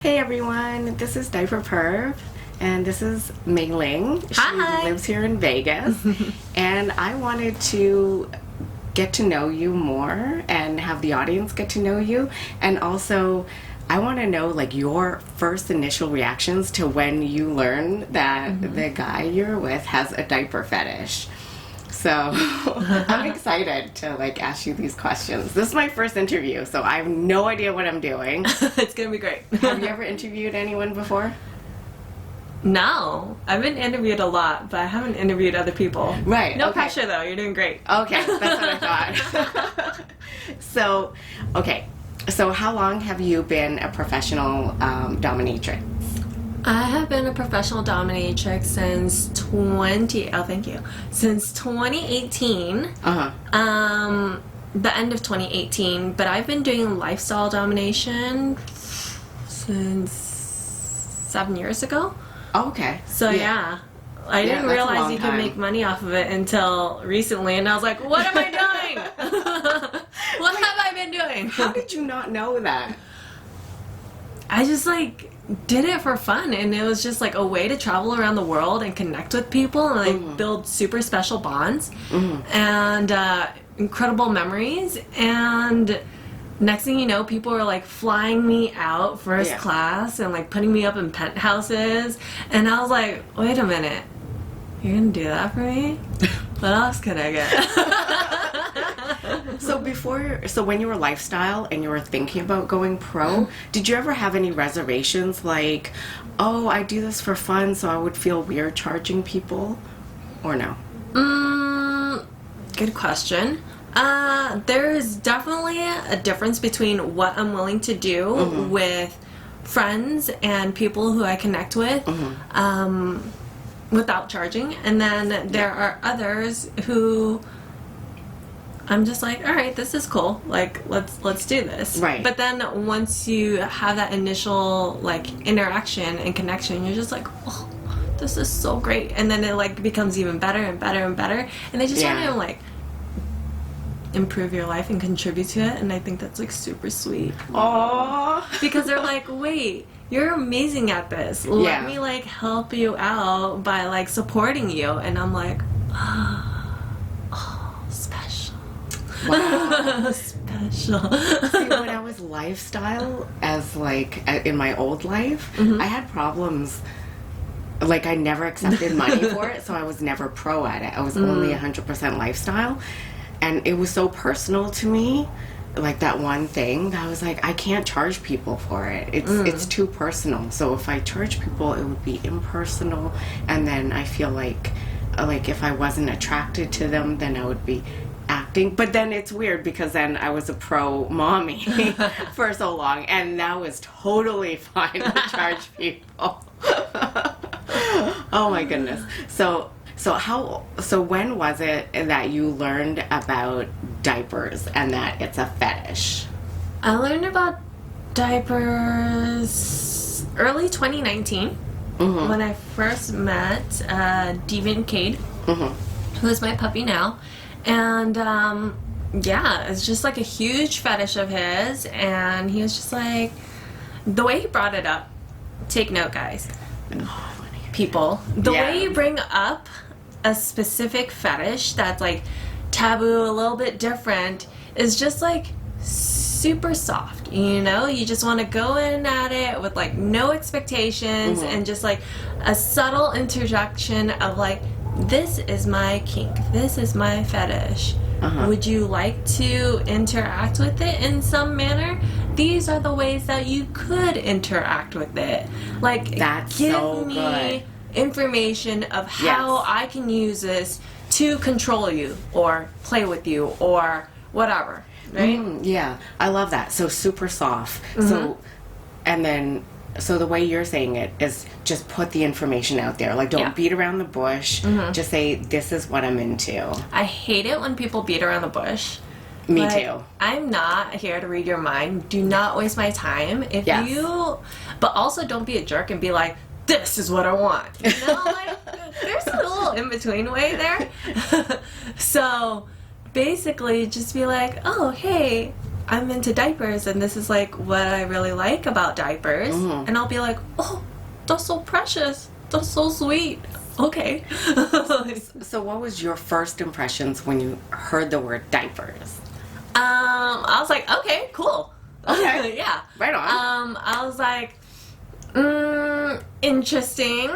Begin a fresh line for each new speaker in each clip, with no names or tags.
Hey everyone, this is Diaperperv, and this is Mae Ling.
Hi.
She lives here in Vegas, and I wanted to get to know you more and have the audience get to know you, and also I want to know like your first initial reactions to when you learn that the guy you're with has a diaper fetish. So I'm excited to like ask you these questions. This is my first interview, so I have no idea what I'm doing.
It's gonna be great.
Have you ever interviewed anyone before?
No, I've been interviewed a lot, but I haven't interviewed other people.
Right.
No
okay.
pressure though. You're doing great.
Okay, that's what I thought. So how long have you been a professional dominatrix?
I have been a professional dominatrix since 2018. The end of 2018. But I've been doing lifestyle domination since 7 years ago.
Oh, okay.
So yeah. I didn't
that's a
realize
long
you could
time.
make money off of it until recently, and I was like, what am I doing? What have I been doing?
How did you not know that?
I just like did it for fun, and it was just like a way to travel around the world and connect with people and like build super special bonds and incredible memories. And next thing you know, people are like flying me out first class and like putting me up in penthouses, and I was like, wait a minute, you're gonna do that for me? What else could I get?
So when you were lifestyle and you were thinking about going pro, did you ever have any reservations like, oh, I do this for fun, so I would feel weird charging people, or no?
Good question. There is definitely a difference between what I'm willing to do with friends and people who I connect with without charging, and then there are others who I'm just like, all right, this is cool. Like, let's do this.
Right.
But then once you have that initial like interaction and connection, you're just like, oh, this is so great. And then it like becomes even better and better and better. And they just want to like improve your life and contribute to it. And I think that's like super sweet.
Aww.
Because they're like, wait, you're amazing at this. Let me like help you out by like supporting you. And I'm like, oh, special.
Wow.
Special.
See, when I was lifestyle, as like in my old life, I had problems. Like I never accepted money for it, so I was never pro at it. I was only 100% lifestyle, and it was so personal to me. Like that one thing that I was like, I can't charge people for it. It's too personal. So if I charge people, it would be impersonal, and then I feel like if I wasn't attracted to them, then I would be acting. But then it's weird because then I was a pro mommy for so long, and that was totally fine to charge people. Oh my goodness. So when was it that you learned about diapers and that it's a fetish?
I learned about diapers early 2019 when I first met Deviant Cade, who is my puppy now. And it's just like a huge fetish of his, and he was just like, the way he brought it up, take note guys, people, the way you bring up a specific fetish that's like taboo, a little bit different, is just like super soft, you know? You just want to go in at it with like no expectations and just like a subtle interjection of like, this is my kink, this is my fetish. Would you like to interact with it in some manner? These are the ways that you could interact with it. Like, give me information of how I can use this to control you or play with you or whatever, right?
Yeah, I love that. So super soft. So the way you're saying it is just put the information out there. Like, don't beat around the bush. Just say, this is what I'm into.
I hate it when people beat around the bush.
Me too.
I'm not here to read your mind. Do not waste my time. But also don't be a jerk and be like, this is what I want. You know, like, there's a little in-between way there. So basically just be like, oh, hey, I'm into diapers and this is like what I really like about diapers. And I'll be like, oh, that's so precious. That's so sweet. Okay.
So what was your first impressions when you heard the word diapers?
I was like, okay, cool.
Okay.
Yeah.
Right on.
I was like, interesting.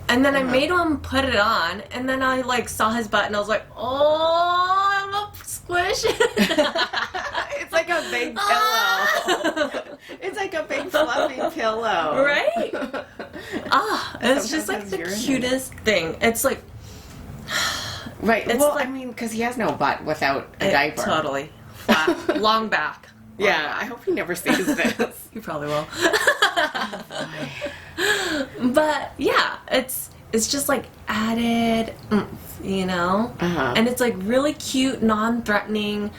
And then I made him put it on, and then I like saw his butt, and I was like, oh, I'm a squish.
It's like a big pillow. It's like a big fluffy pillow.
Right? It's just like the cutest thing. It's like,
right.
It's
Well,
like,
I mean, because he has no butt without a diaper.
Totally. Flat. Long back.
Yeah, I hope he never sees this.
He probably will. But yeah, it's just like added oomph, you know? And it's like really cute, non-threatening.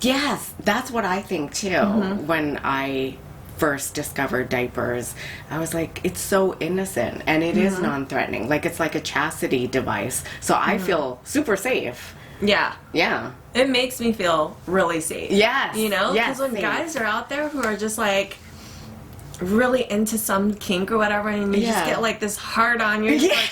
Yes, that's what I think too. When I first discovered diapers, I was like, it's so innocent and it is non-threatening. Like it's like a chastity device. So I feel super safe.
Yeah.
Yeah.
It makes me feel really safe.
Yes.
You know?
Yes.
Because when guys are out there who are just like really into some kink or whatever, and you just get like this hard on, you're just like,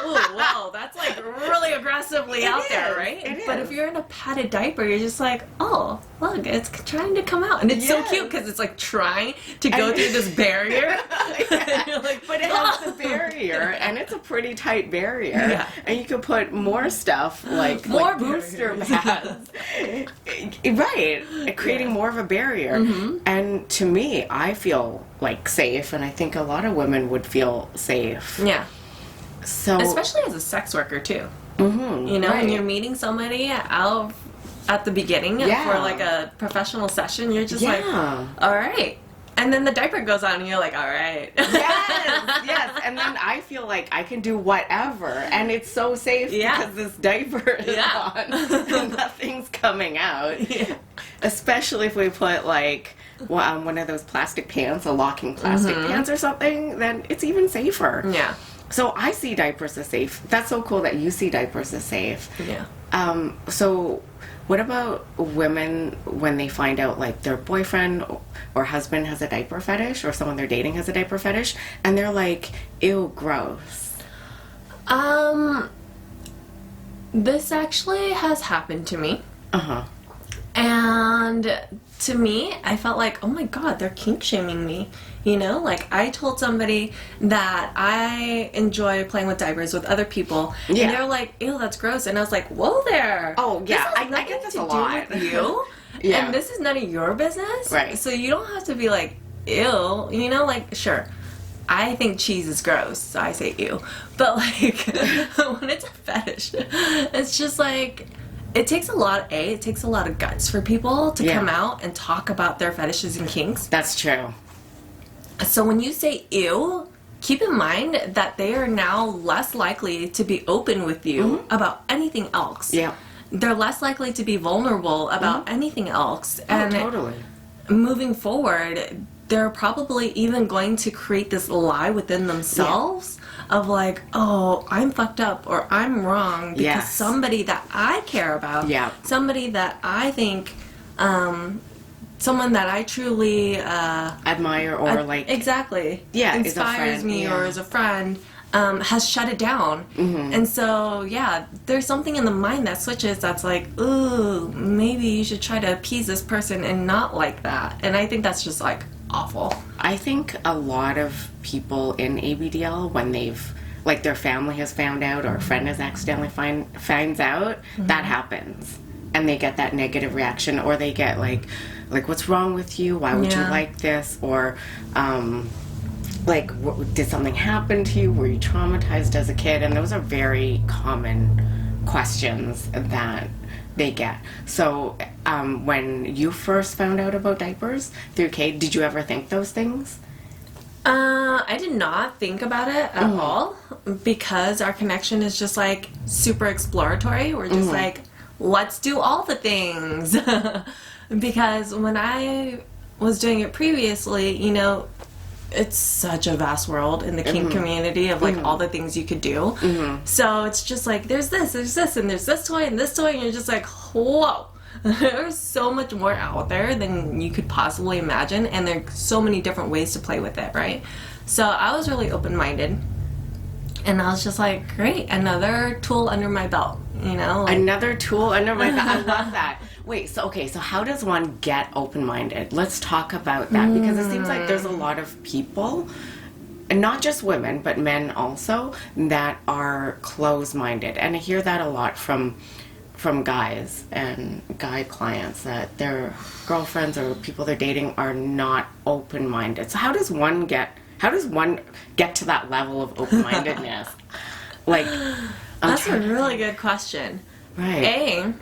oh, wow, that's like really aggressively out there, right? But if you're in a padded diaper, you're just like, oh, look, it's trying to come out. And it's so cute because it's like trying to go through this barrier. And you're like,
but it has a barrier, and it's a pretty tight barrier.
Yeah.
And you could put more stuff like booster pads. Right. Creating more of a barrier. And to me, I feel like safe, and I think a lot of women would feel safe.
Yeah.
So,
especially as a sex worker too. You know, when you're meeting somebody out at the beginning for like a professional session, you're just like, all right. And then the diaper goes on and you're like, all right.
Yes. And then I feel like I can do whatever. And it's so safe because this diaper is on and nothing's coming out. Especially if we put like one of those plastic pants, a locking plastic pants or something, then it's even safer.
Yeah.
So I see diapers as safe. That's so cool that you see diapers as safe.
Yeah.
So what about women when they find out like their boyfriend or husband has a diaper fetish, or someone they're dating has a diaper fetish, and they're like, ew, gross?
This actually has happened to me. And to me, I felt like, oh my god, they're kink shaming me. You know, like I told somebody that I enjoy playing with diapers with other people, and they're like, ew, that's gross. And I was like, whoa there.
Oh, yeah, I get this a lot.
With you. And this is none of your business.
Right.
So you don't have to be like, ew. You know, like, sure, I think cheese is gross, so I say ew. But like, when it's a fetish, it's just like, it takes a lot of guts for people to come out and talk about their fetishes and kinks.
That's true.
So when you say ew, keep in mind that they are now less likely to be open with you about anything else.
Yeah.
They're less likely to be vulnerable about anything else. And
totally.
Moving forward, they're probably even going to create this lie within themselves of like, oh, I'm fucked up or I'm wrong because somebody that I care about, somebody that I think, someone that I truly
admire or like
inspires me or is a friend, has shut it down. And so there's something in the mind that switches that's like, ooh, maybe you should try to appease this person and not like that. And I think that's just like awful.
I think a lot of people in ABDL, when they've like their family has found out or a friend has accidentally finds out, that happens, and they get that negative reaction, or they get like what's wrong with you, why would you like this, or like did something happen to you, were you traumatized as a kid? And those are very common questions that they get. So when you first found out about diapers through Kate, did you ever think those things?
I did not think about it at all, because our connection is just like super exploratory. We're just like, let's do all the things. Because when I was doing it previously, you know, it's such a vast world in the kink community of like all the things you could do. So it's just like, there's this, and there's this toy, and you're just like, whoa. There's so much more out there than you could possibly imagine, and there's so many different ways to play with it, right? So I was really open-minded, and I was just like, great, another tool under my belt, you know? Like,
another tool under my belt. I love that. Wait, so how does one get open-minded? Let's talk about that, because it seems like there's a lot of people, and not just women, but men also, that are closed-minded. And I hear that a lot from guys and guy clients, that their girlfriends or people they're dating are not open-minded. So how does one get to that level of open-mindedness? Like,
that's a really good question.
Right.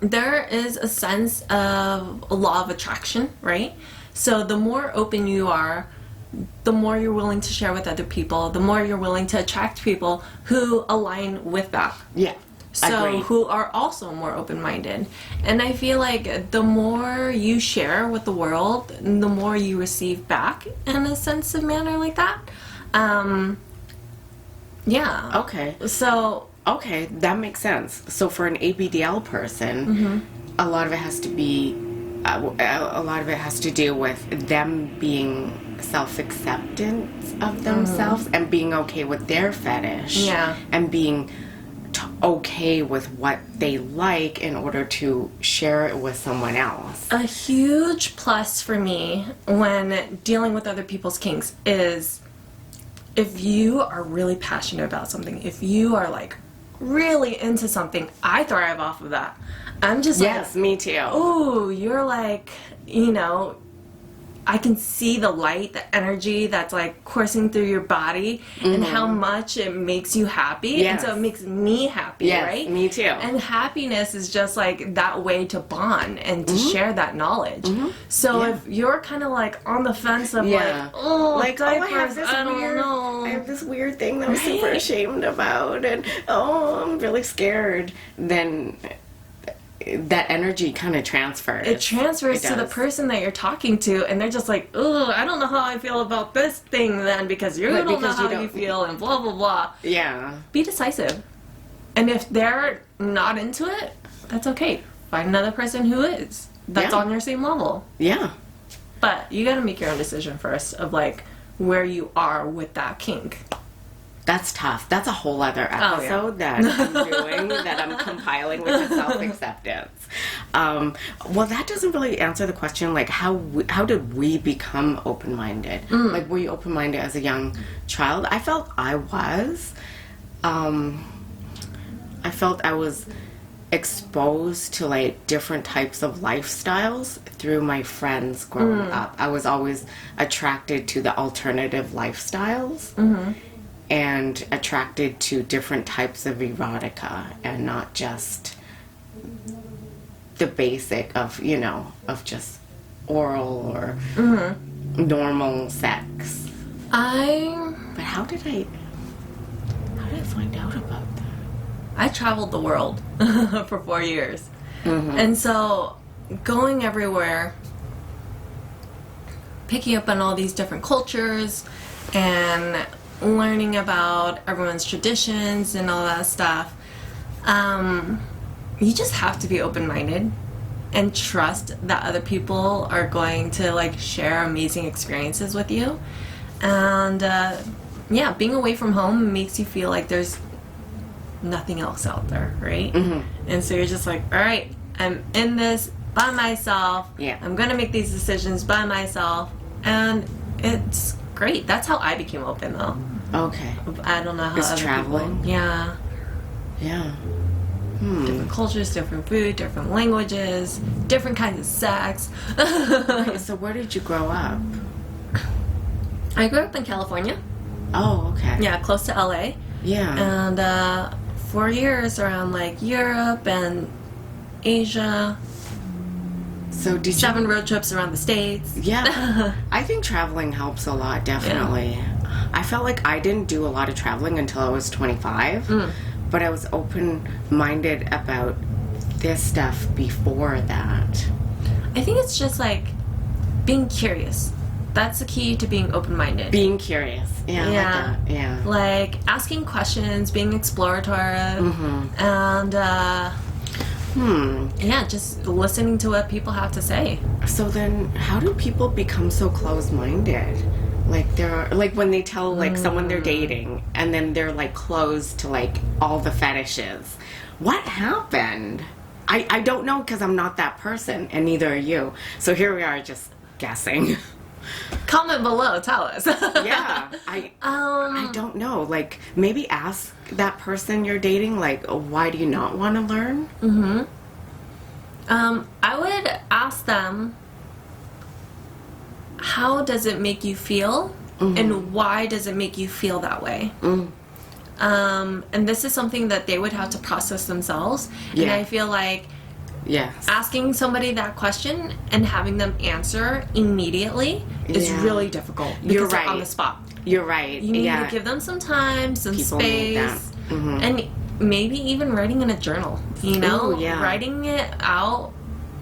There is a sense of a law of attraction, right? So the more open you are, the more you're willing to share with other people, the more you're willing to attract people who align with that.
Yeah.
So
Agreed.
who are also more open-minded. And I feel like the more you share with the world, the more you receive back in a sense of manner like that. Yeah.
Okay.
So
Okay, that makes sense. So for an ABDL person, a lot of it has to be, a lot of it has to do with them being self-acceptance of themselves and being okay with their fetish.
Yeah.
And being okay with what they like in order to share it with someone else.
a huge plus for me when dealing with other people's kinks is if you are really passionate about something, if you are like really into something, I thrive off of that. I'm just
Yes,
like,
me too.
ooh, you're like, you know, I can see the light, the energy that's like coursing through your body and how much it makes you happy.
Yes.
And so it makes me happy,
Yes,
right?
me too.
And happiness is just like that way to bond and to share that knowledge. So
Yeah.
if you're kind of like on the fence of
Yeah.
like, oh,
Like,
diapers,
I have this
I don't
weird,
know.
I have this weird thing that I'm super
Right?
ashamed about, and I'm really scared. Then that energy kind of transfers.
It transfers
It
to the
does.
person that you're talking to, and they're just like, "Ugh, I don't know how I feel about this thing then because you
Right,
don't
because
know
you
how you
don't-
feel," and blah blah blah.
Yeah.
Be decisive, and if they're not into it, that's okay. Find another person who is. That's
Yeah.
on your same level.
Yeah.
But you got to make your own decision first of like where you are with that kink.
That's tough. That's a whole other
Oh, yeah.
episode that I'm doing, that I'm compiling with the self-acceptance. Well, that doesn't really answer the question, like, how did we become open-minded? Like, were you open-minded as a young child? I felt I was. I felt I was exposed to, like, different types of lifestyles through my friends growing up. I was always attracted to the alternative lifestyles. And attracted to different types of erotica and not just the basic of, of just oral or normal sex. But how did I find out about that?
I traveled the world for 4 years. And so going everywhere, picking up on all these different cultures and learning about everyone's traditions and all that stuff, you just have to be open-minded and trust that other people are going to like share amazing experiences with you. And yeah, being away from home makes you feel like there's nothing else out there, right? And so you're just like, all right, I'm in this by myself.
Yeah.
I'm gonna make these decisions by myself, and it's great. That's how I became open, though.
Okay.
I don't know how
Just
other
traveling?
people. Yeah.
Yeah.
Different cultures, different food, different languages, different kinds of sex.
Okay, so where did you grow up?
I grew up in California.
Oh, okay.
Yeah, close to LA.
Yeah.
And 4 years around like Europe and Asia.
So did
7 road trips around the States.
Yeah. I think traveling helps a lot, definitely. I felt like I didn't do a lot of traveling until I was 25, but I was open-minded about this stuff before that.
I think it's just like being curious. That's the key to being open-minded.
Being curious. Yeah. I like that. Yeah.
Like asking questions, being explorative, and Yeah, just listening to what people have to say.
So then, how do people become so closed-minded? Like they're like when they tell like someone they're dating, and then they're like closed to like all the fetishes. What happened? I don't know because I'm not that person, and neither are you. So here we are, just guessing.
Comment below, tell us.
Yeah, I don't know. Like maybe ask that person you're dating, like, why do you not want to learn?
I would ask them, how does it make you feel, and why does it make you feel that way? And this is something that they would have to process themselves.
Yeah.
And I feel like
Yes.
asking somebody that question and having them answer immediately is really difficult because
You're
they're
right.
on the spot.
You're right.
You need to give them some time, some
People need that.
space, and maybe even writing in a journal, you know?
Ooh, yeah.
Writing it out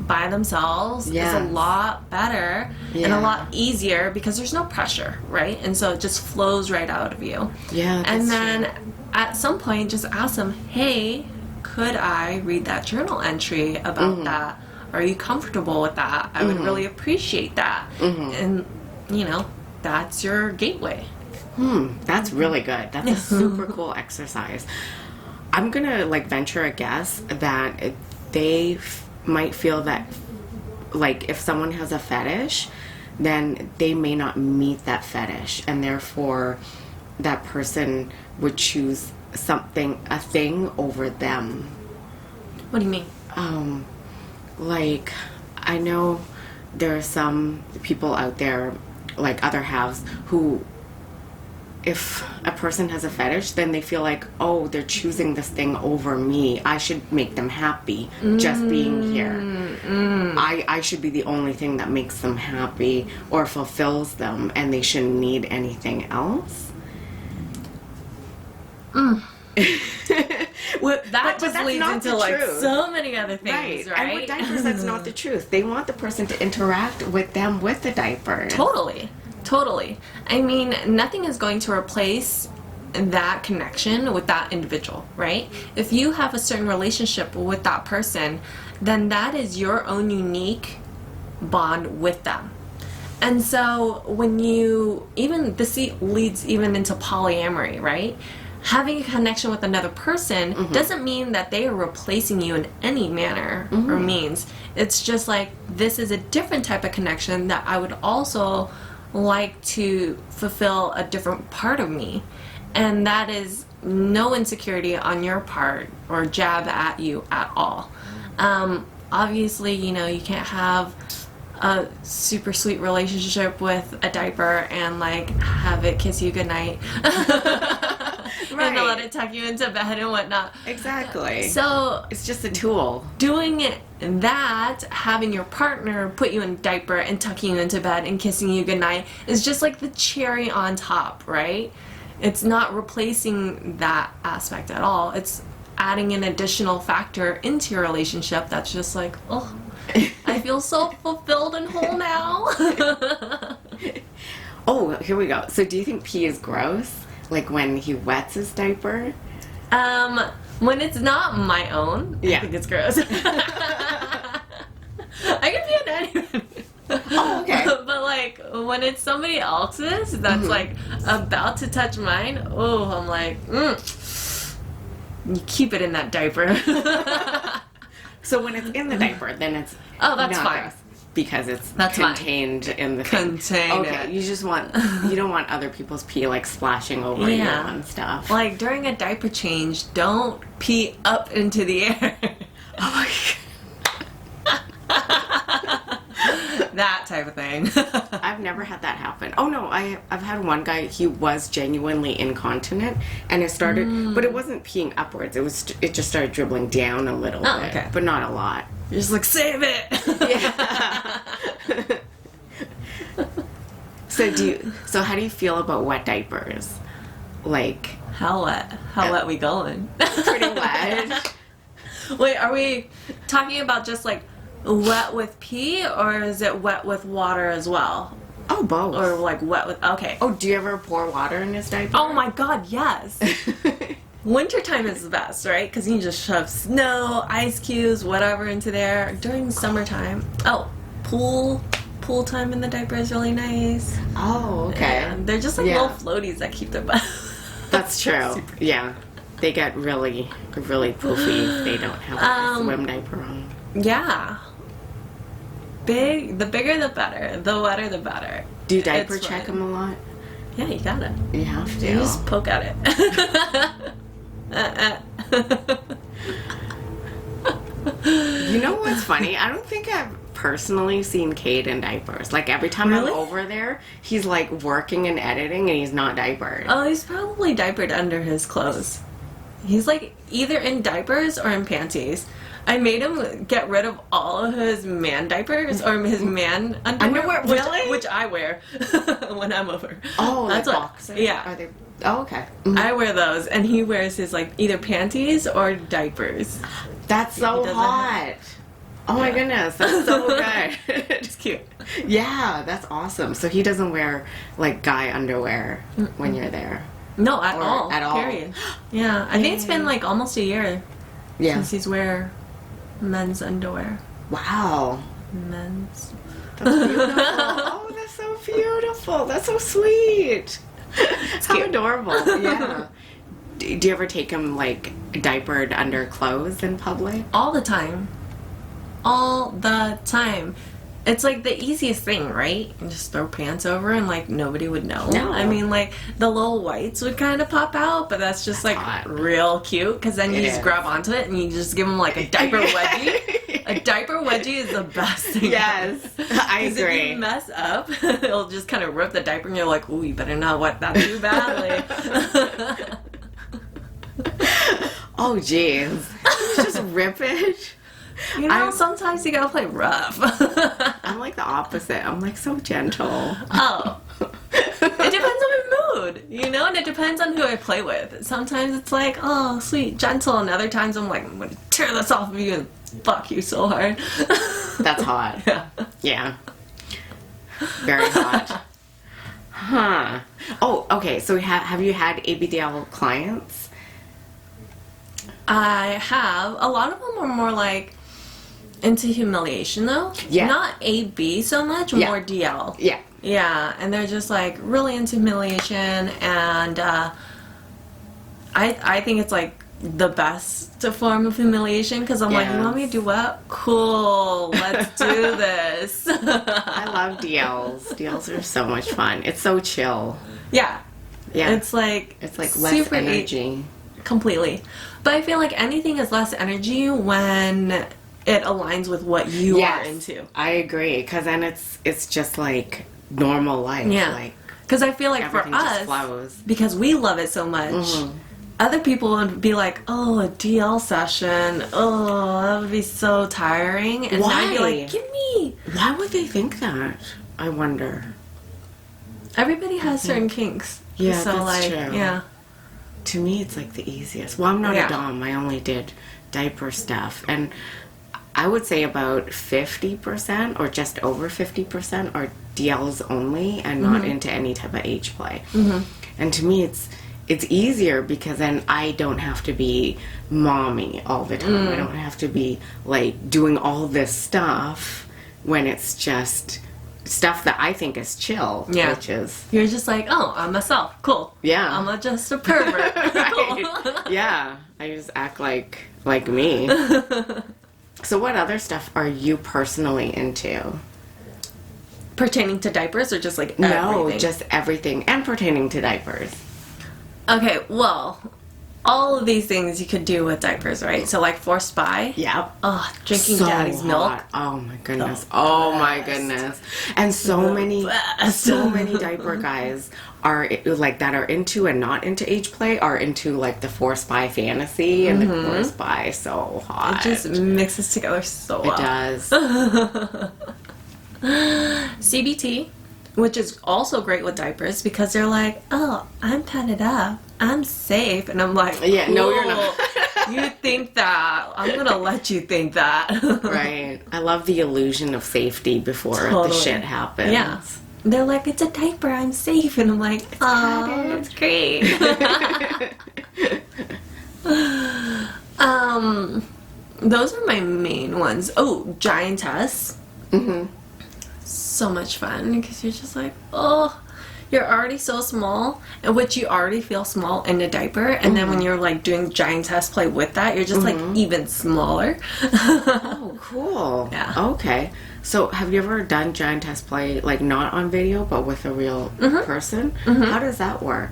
by themselves is a lot better and a lot easier because there's no pressure, right? And so it just flows right out of you.
Yeah, that's
And then
true.
at some point, just ask them, hey, could I read that journal entry about that? Are you comfortable with that? I would really appreciate that. And, you know, that's your gateway.
That's really good. That's a super cool exercise. I'm gonna like venture a guess that they might feel that like if someone has a fetish, then they may not meet that fetish, and therefore that person would choose a thing over them.
What do you mean?
Like I know there are some people out there, like other halves, who if a person has a fetish, then they feel like, oh, they're choosing this thing over me. I should make them happy just being here. I should be the only thing that makes them happy or fulfills them, and they shouldn't need anything else. Well,
That
but
just
that's
leads
not
into
the
like
truth.
so many other things, right?
And with diapers, that's not the truth. They want the person to interact with them with the diapers.
Totally. I mean, nothing is going to replace that connection with that individual, right? If you have a certain relationship with that person, then that is your own unique bond with them. And so when you, this leads even into polyamory, right? Having a connection with another person doesn't mean that they are replacing you in any manner or means. It's just like, this is a different type of connection that I would also like to fulfill a different part of me. And that is no insecurity on your part or jab at you at all. Obviously, you know, you can't have a super sweet relationship with a diaper and like have it kiss you goodnight. And let it tuck you into bed and whatnot.
Exactly.
So
it's just a tool.
doing that, having your partner put you in a diaper and tucking you into bed and kissing you goodnight is just like the cherry on top, right? It's not replacing that aspect at all. It's adding an additional factor into your relationship that's just like, oh, I feel so fulfilled and whole now.
Oh, here we go. So do you think pee is gross? Like when he wets his diaper?
When it's not my own, I think it's gross. I can pee on anyone.
Oh, okay.
But like when it's somebody else's that's like about to touch mine, oh, I'm like, you keep it in that diaper.
So when it's in the diaper, then it's
that's
not
fine.
gross because it's
That's
contained in the thing. Okay, you just you don't want other people's pee like splashing over you and stuff.
Like during a diaper change, don't pee up into the air.
Oh my
That type of thing.
I've never had that happen. Oh no, I've had one guy, he was genuinely incontinent, and it started, but it wasn't peeing upwards. It just started dribbling down a little bit,
okay.
but not a lot.
You're just like, save it.
Yeah. So how do you feel about wet diapers? Like
How wet we going?
pretty wet.
Wait, are we talking about just like wet with pee, or is it wet with water as well?
Oh, both.
Or like wet with, okay.
Oh, do you ever pour water in his diaper?
Oh my god, yes. Wintertime is the best, right? Because you can just shove snow, ice cubes, whatever into there. During summertime, pool time in the diaper is really nice.
Oh, okay.
And they're just like little floaties that keep their butt.
That's true. Yeah. They get really, really poofy if they don't have a swim diaper on.
Yeah. The bigger the better. The wetter the better.
Do you diaper check them a lot?
Yeah, you got it.
You have to.
You just poke at it.
You know what's funny? I don't think I've personally seen Cade in diapers. Like, every time I'm over there, he's like working and editing and he's not diapered.
Oh, he's probably diapered under his clothes. He's like either in diapers or in panties. I made him get rid of all of his man diapers or his man underwear, which I wear when I'm over.
Oh, that's like boxers?
Yeah.
Are they? Oh, okay. Mm-hmm.
I wear those, and he wears his like either panties or diapers.
That's so hot. Oh my goodness, that's so good.
It's cute.
Yeah, that's awesome. So he doesn't wear like guy underwear when you're there.
No, at all.
At all.
Period. Yeah, I think it's been like almost a year since he's wear men's underwear.
Wow.
Men's.
That's beautiful. Oh, that's so beautiful. That's so sweet. It's how adorable. Yeah. Do you ever take him like diapered under clothes in public?
All the time. All the time. It's like the easiest thing, right? You just throw pants over and like nobody would know.
No.
I mean, like the little whites would kind of pop out, but that's just like
hot.
Real cute because then you just grab onto it and you just give them like a diaper wedgie. A diaper wedgie is the best thing.
Yes, I agree.
If you mess up, it'll just kind of rip the diaper and you're like, ooh, you better not wet that too badly.
Oh, jeez. Just rip it.
You know, sometimes you gotta play rough.
I'm like the opposite. I'm like so gentle.
Oh. It depends on my mood, you know, and it depends on who I play with. Sometimes it's like, oh, sweet, gentle, and other times I'm like, I'm gonna tear this off of you and fuck you so hard.
That's hot.
Yeah.
Yeah. Very hot. Huh. Oh, okay. So have you had ABDL clients?
I have. A lot of them are more like into humiliation, though.
Yeah.
Not AB so much, more DL.
Yeah.
Yeah, and they're just like really into humiliation, and I think it's like the best form of humiliation because I'm like, you want me to do what? Cool, let's do this.
I love DLs. DLs are so much fun. It's so chill.
Yeah.
Yeah.
It's like
less energy.
Completely. But I feel like anything is less energy when it aligns with what you are into.
I agree, because then it's just like normal life.
Yeah.
Like,
because I feel like for
everything just
us,
flows.
because we love it so much, other people would be like, oh, a DL session, oh, that would be so tiring. And
Why?
I'd be like, give me.
Why would they think that? I wonder.
Everybody has certain kinks.
Yeah,
so
that's
like,
true.
Yeah.
To me, it's like the easiest. Well, I'm not a dom. I only did diaper stuff. And I would say about 50% or just over 50% are DLs only and not into any type of H play. And to me, it's easier because then I don't have to be mommy all the time. I don't have to be like doing all this stuff when it's just stuff that I think is chill.
Yeah.
Which is...
You're just like, oh, I'm myself. Cool.
Yeah.
I'm just a pervert.
Right. Yeah. I just act like me. So what other stuff are you personally into?
Pertaining to diapers or just like
No,
everything?
just everything. And pertaining to diapers.
Okay, well, all of these things you could do with diapers, right? So like forced by.
Yep.
Oh, drinking
So
daddy's
hot.
milk.
Oh my goodness. Oh my goodness. And so many diaper guys are like that are into and not into age play are into like the forced by fantasy and the forced by so hot.
It just mixes together so well.
It does.
CBT, which is also great with diapers because they're like, oh, I'm padded up. I'm safe. And I'm like,
Yeah, no, you're
cool.
not.
You think that. I'm going to let you think that.
Right. I love the illusion of safety before the shit happens.
Yeah. They're like, it's a diaper. I'm safe. And I'm like, oh, that's great. Those are my main ones. Oh, giantess.
Mm-hmm.
So much fun because you're just like, oh, you're already so small, and which you already feel small in a diaper, and then when you're like doing giantess play with that, you're just like even smaller.
Oh, cool.
Yeah.
Okay. So, have you ever done giantess play, like not on video, but with a real person? How does that work?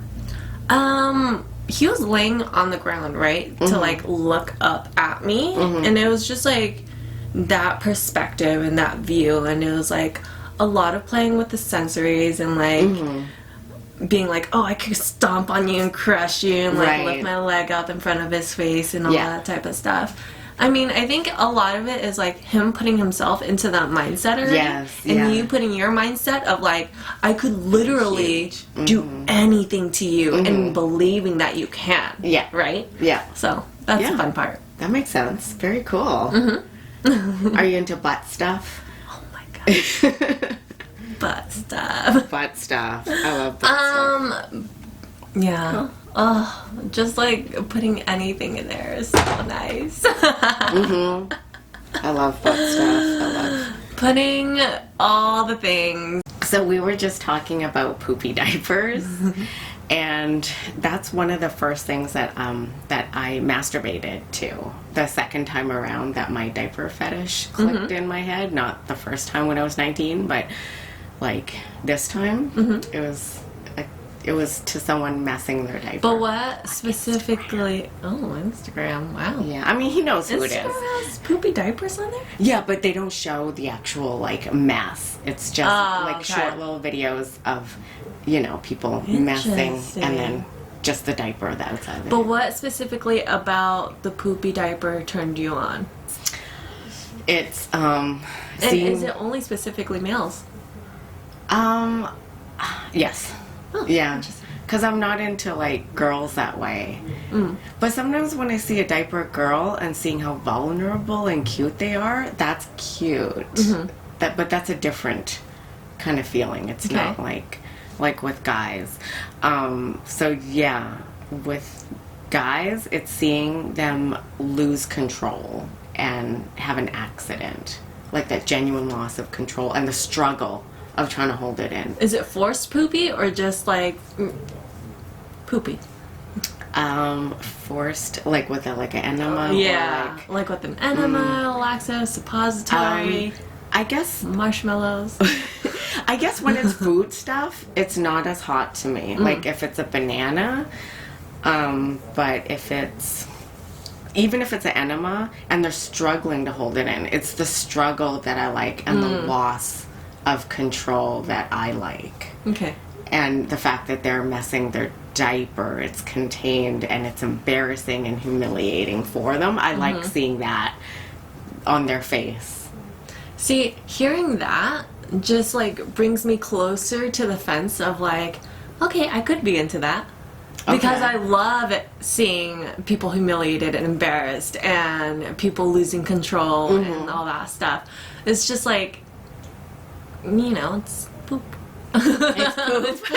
He was laying on the ground, right, to like look up at me, and it was just like that perspective and that view, and it was like a lot of playing with the sensories and like being like, oh, I could stomp on you and crush you and like lift my leg up in front of his face and all that type of stuff. I mean, I think a lot of it is like him putting himself into that mindset already.
Yes,
and you putting your mindset of like, I could literally do anything to you and believing that you can.
Yeah.
Right?
Yeah.
So that's the fun part.
That makes sense. Very cool. Are you into butt stuff?
Oh my gosh. Butt stuff.
Butt stuff. I love butt stuff.
Yeah. Cool. Oh, just like putting anything in there is so nice.
I love butt stuff. I love
putting all the things.
So we were just talking about poopy diapers, and that's one of the first things that that I masturbated to the second time around that my diaper fetish clicked in my head. Not the first time when I was 19, but like this time, it was to someone messing their diaper.
But what specifically? Oh, Instagram. Wow.
Yeah, I mean, he knows who it is.
Has poopy diapers on there?
Yeah, but they don't show the actual, like, mess. It's just, short little videos of, you know, people messing and then just the diaper that's outside of it.
But what specifically about the poopy diaper turned you on?
It's,
and is it only specifically males?
Yes. Oh, yeah. Because I'm not into, like, girls that way. But sometimes when I see a diaper girl and seeing how vulnerable and cute they are, that's cute. But that's a different kind of feeling. It's not like with guys. So, yeah, with guys, it's seeing them lose control and have an accident. Like that genuine loss of control and the struggle of trying to hold it in.
Is it forced poopy or just like poopy?
Forced, like with an enema.
Yeah, like with an enema, laxative, suppository.
I guess
marshmallows.
I guess when it's food stuff, it's not as hot to me. Like if it's a banana, but even if it's an enema and they're struggling to hold it in, it's the struggle that I like and the loss of control that I like.
Okay.
And the fact that they're messing their diaper, it's contained and it's embarrassing and humiliating for them. I like seeing that on their face.
See, hearing that just like brings me closer to the fence of like, okay, I could be into that. Because I love seeing people humiliated and embarrassed and people losing control and all that stuff. It's just like, you know, it's poop.
It's poop.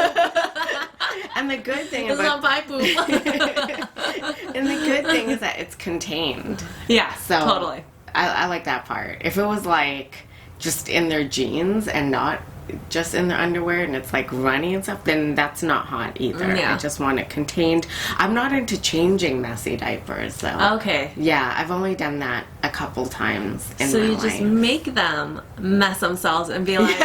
And the good thing
it's not my poop.
And the good thing is that it's contained.
Yeah,
so
totally.
I like that part. If it was like just in their jeans and not just in their underwear and it's like runny and stuff, then that's not hot either.
Yeah.
I just want it contained. I'm not into changing messy diapers though.
Okay.
Yeah, I've only done that a couple times in my life. So you
just make them mess themselves and be like,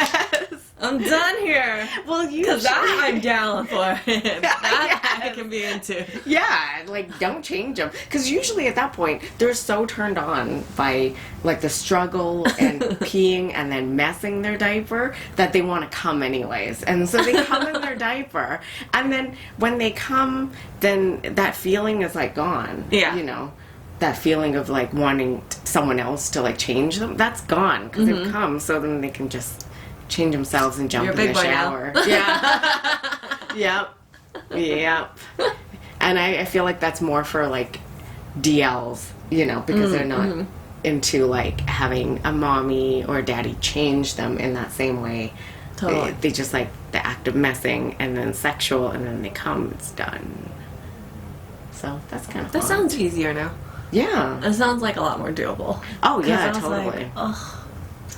I'm done here.
Well,
because that I'm down for. That I can be into.
Yeah, like don't change them. Because usually at that point they're so turned on by like the struggle and peeing and then messing their diaper that they want to come anyways. And so they come in their diaper, and then when they come, then that feeling is like gone.
Yeah,
you know. That feeling of like wanting someone else to like change them, that's gone because they've come. So then they can just change themselves and jump in the shower. Yeah. Yep. And I feel like that's more for like DLs, you know, because they're not into like having a mommy or daddy change them in that same way.
Totally.
They just like the act of messing and then sexual and then they come, it's done. So that's kind of
That sounds easier now.
Yeah.
It sounds like a lot more doable.
Oh, yeah,
I was
totally.
like, ugh,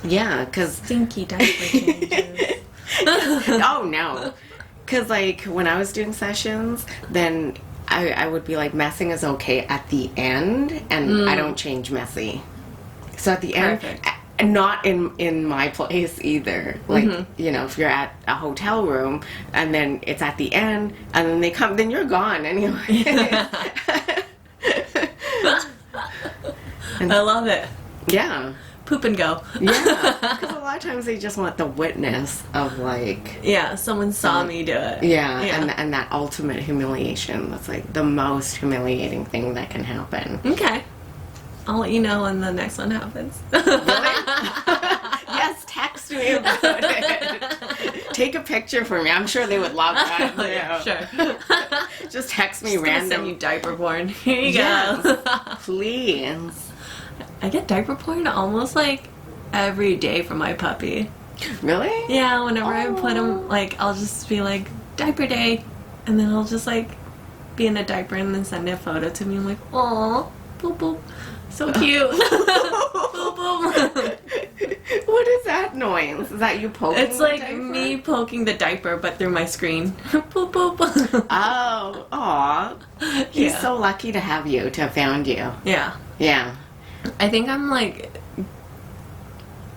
Yeah, because...
stinky diaper changes.
Oh, no. Because, like, when I was doing sessions, then I would be like, messing is okay at the end, and I don't change messy. So at the end...
Perfect.
Not in my place either. Like, you know, if you're at a hotel room and then it's at the end and then they come, then you're gone anyway.
I love it.
Yeah.
Poop and go.
Yeah. Because a lot of times they just want the witness of, like...
Yeah, someone saw me do it.
Yeah, and that ultimate humiliation. That's, like, the most humiliating thing that can happen.
Okay. I'll let you know when the next one happens.
Really? Yes, text me about it. Take a picture for me. I'm sure they would love that.
Yeah, sure.
Just text me
Just
random.
send you diaper porn. Here you
Yes,
go.
please.
I get diaper porn almost like every day from my puppy.
Really?
Yeah, whenever I put him, like, I'll just be like, diaper day. And then I'll just, like, be in a diaper and then send a photo to me. I'm like, aw, boop boop. So cute. Boop boop.
What is that noise? Is that you poking
It's
the
like
diaper?
me poking the diaper, but through my screen. Boop boop.
Oh, aw. He's
Yeah.
so lucky to have you, to have found you.
Yeah.
Yeah.
I think I'm like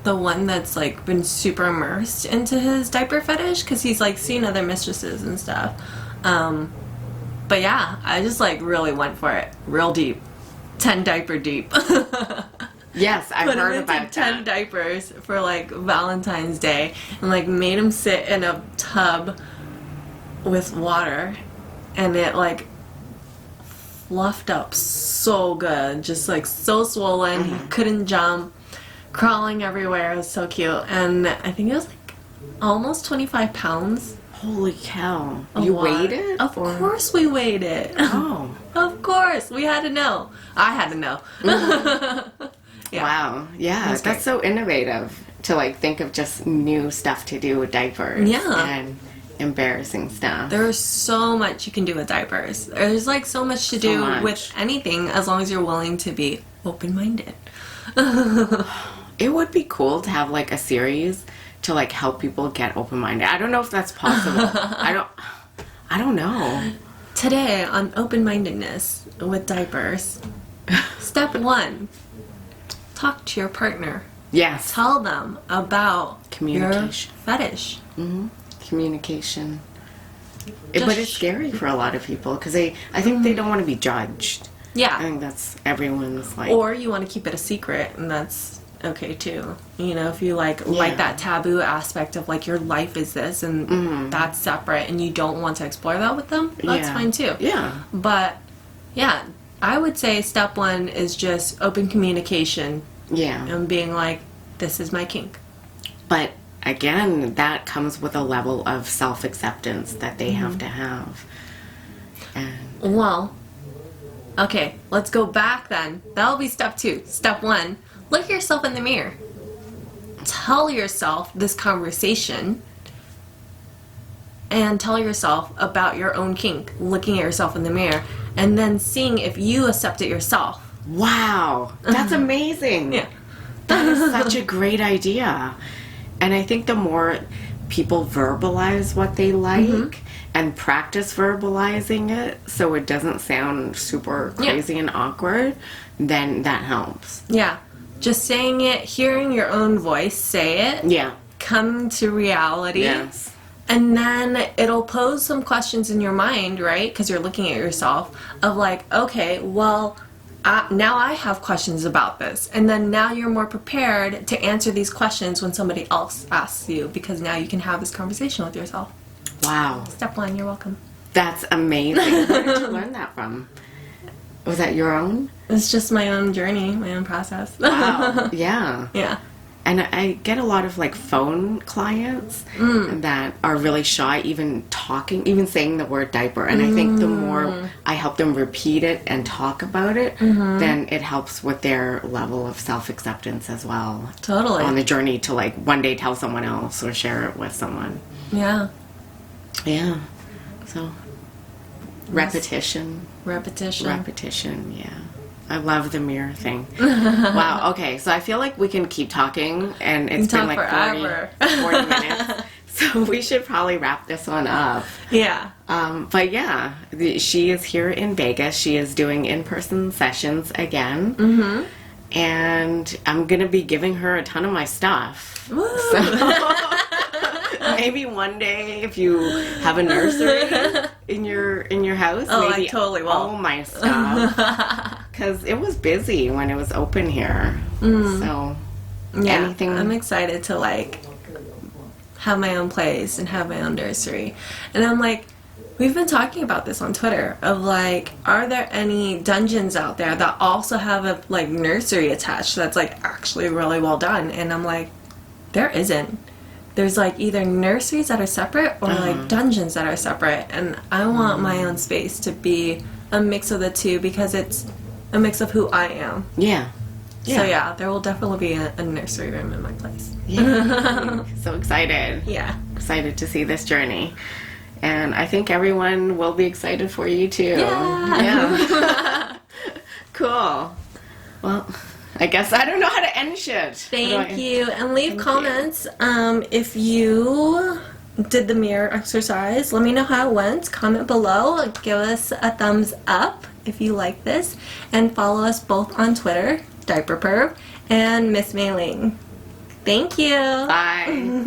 the one that's like been super immersed into his diaper fetish because he's like seen other mistresses and stuff. But yeah, I just like really went for it real deep. 10 diaper deep.
Yes, I've
Put him
heard
into
about
10
that.
diapers for like Valentine's Day and like made him sit in a tub with water and it like fluffed up so good, just like so swollen. He couldn't jump, crawling everywhere. It was so cute. And I think it was like almost 25 pounds.
Holy cow.
of
You
water.
weighed it?
Of
or-
course we weighed it.
Oh.
Of course. We had to know. I had to know. Yeah.
Wow. Yeah,
That's
that's so innovative to like think of just new stuff to do with diapers.
Yeah.
And embarrassing stuff.
There's so much you can do with diapers. There's like so much to
So
do
much.
with anything as long as you're willing to be open-minded.
It would be cool to have like a series to like help people get open-minded. I don't know if that's possible. I don't know.
Today on open-mindedness with diapers, step 1, talk to your partner.
Yes.
Tell them about
Communication.
your fetish.
Communication. But
Just
it's scary for a lot of people because I think they don't want to be judged. I
Yeah.
think that's everyone's like...
Or you want to keep it a secret, and that's okay too. You know, if you like that taboo aspect of like your life is this, and that's separate, and you don't want to explore that with them, that's
Yeah.
fine too.
Yeah.
But yeah, I would say step 1 is just open communication
Yeah.
and being like, this is my kink.
But again, that comes with a level of self-acceptance that they have to have. And
Well, okay, let's go back then. That'll be step 2. Step 1, look at yourself in the mirror. Tell yourself this conversation and tell yourself about your own kink, looking at yourself in the mirror, and then seeing if you accept it yourself.
wow, that's amazing.
Yeah.
That is such a great idea. And I think the more people verbalize what they like and practice verbalizing it so it doesn't sound super crazy and awkward, then that helps.
Yeah. Just saying it, hearing your own voice say it,
Yeah.
come to reality.
Yes.
And then it'll pose some questions in your mind, right? Because you're looking at yourself of like, okay, well, now I have questions about this. And then now you're more prepared to answer these questions when somebody else asks you because now you can have this conversation with yourself.
Wow.
Step 1, you're welcome.
That's amazing. Where did you learn that from? Was that your own?
It's just my own journey, my own process.
Wow. Yeah.
Yeah.
And I get a lot of like phone clients that are really shy, even saying the word diaper. And I think the more I help them repeat it and talk about it, then it helps with their level of self-acceptance as well.
Totally.
On the journey to like one day tell someone else or share it with someone.
Yeah.
Yeah. So Repetition.
Repetition,
yeah. I love the mirror thing. Wow, okay, so I feel like we can keep talking, and it's been like 40 minutes. So we should probably wrap this one up.
Yeah.
But yeah, she is here in Vegas. She is doing in-person sessions again.
Mm-hmm.
And I'm going to be giving her a ton of my stuff.
Woo.
So maybe one day if you have a nursery in your house, maybe
I totally will.
All my stuff. Because it was busy when it was open here. So
yeah,
anything.
I'm excited to like have my own place and have my own nursery. And I'm like, we've been talking about this on Twitter of like, are there any dungeons out there that also have a like nursery attached that's like actually really well done? And I'm like, there isn't. There's like either nurseries that are separate or like dungeons that are separate. And I want my own space to be a mix of the two because it's a mix of who I am.
Yeah.
So yeah, there will definitely be a nursery room in my place.
Yeah. So excited.
Yeah.
Excited to see this journey. And I think everyone will be excited for you too.
Yeah.
Cool. Well, I guess I don't know how to end shit.
Thank you. And leave comments if you did the mirror exercise. Let me know how it went. Comment below. Give us a thumbs up if you like this. And follow us both on Twitter, diaperperv, and Miss Mae Ling. Thank you.
Bye.